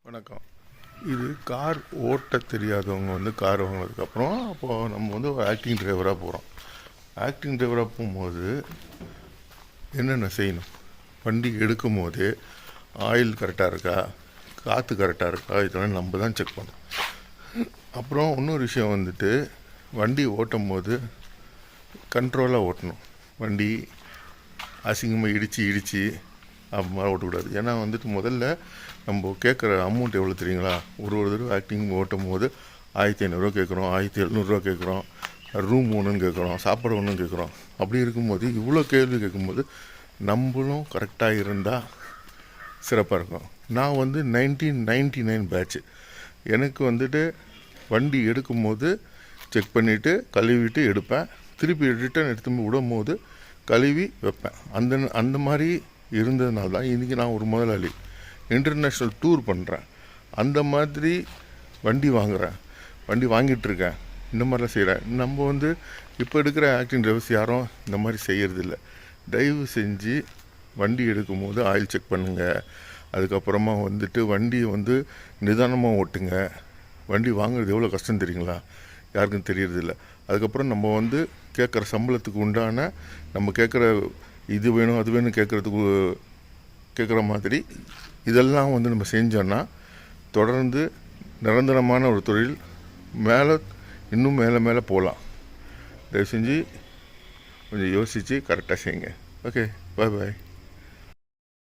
வணக்கம். இது கார் ஓட்ட தெரியாதவங்க கார் வாங்கினதுக்கப்புறம் அப்போது நம்ம ஒரு ஆக்டிங் டிரைவராக போகிறோம். ஆக்டிங் டிரைவராக போகும்போது என்னென்ன செய்யணும்? வண்டி எடுக்கும் போதே ஆயில் கரெக்டாக இருக்கா, காற்று கரெக்டாக இருக்கா, இதெல்லாம் நம்ம தான் செக் பண்ணணும். அப்புறம் இன்னொரு விஷயம் வண்டி ஓட்டும் போது கண்ட்ரோலாக ஓட்டணும். வண்டி அசிங்கமாக இடித்து அப்புறமா ஓட்டக்கூடாது. ஏன்னா முதல்ல நம்ம கேட்குற அமௌண்ட் எவ்வளோ தெரியுங்களா? ஒரு தடவை ஆக்டிங் ஓட்டும் போது 1500 கேட்குறோம், 1700 கேட்குறோம், ரூம் ஒன்றுன்னு கேட்குறோம், சாப்பாடு ஒன்றுன்னு கேட்குறோம். அப்படி இருக்கும்போது இவ்வளோ கேள்வி கேட்கும்போது நம்மளும் கரெக்டாக இருந்தால் சிறப்பாக இருக்கும். நான் 1999 பேட்ச்சு. எனக்கு வண்டி எடுக்கும்போது செக் பண்ணிவிட்டு கழுவிட்டு எடுப்பேன். திருப்பி ரிட்டர்ன் எடுத்து விடும் போது கழுவி வைப்பேன். அந்த மாதிரி இருந்ததுனால தான் இன்றைக்கி நான் ஒரு முதலாளி. இன்டர்நேஷ்னல் டூர் பண்ணுறேன். அந்த மாதிரி வண்டி வாங்குகிறேன், வண்டி வாங்கிட்டுருக்கேன். இந்த மாதிரிலாம் செய்கிறேன். நம்ம இப்போ எடுக்கிற ஆக்டிங் டிரைவர்ஸ் யாரும் இந்த மாதிரி செய்கிறதில்ல. தயவு செஞ்சு வண்டி எடுக்கும் போது ஆயில் செக் பண்ணுங்கள். அதுக்கப்புறமா வண்டியை நிதானமாக ஓட்டுங்க. வண்டி வாங்குறது எவ்வளோ கஷ்டம் தெரியுங்களா? யாருக்கும் தெரியறதில்ல. அதுக்கப்புறம் நம்ம கேட்குற சம்பளத்துக்கு உண்டான நம்ம கேட்குற இது வேணும் அது வேணும் கேட்குற மாதிரி இதெல்லாம் நம்ம செஞ்சோன்னா தொடர்ந்து நிரந்தரமான ஒரு தொழில் இன்னும் மேலே போகலாம். தயவு செஞ்சு கொஞ்சம் யோசித்து கரெக்டாக செய்யுங்க. ஓகே, பாய்.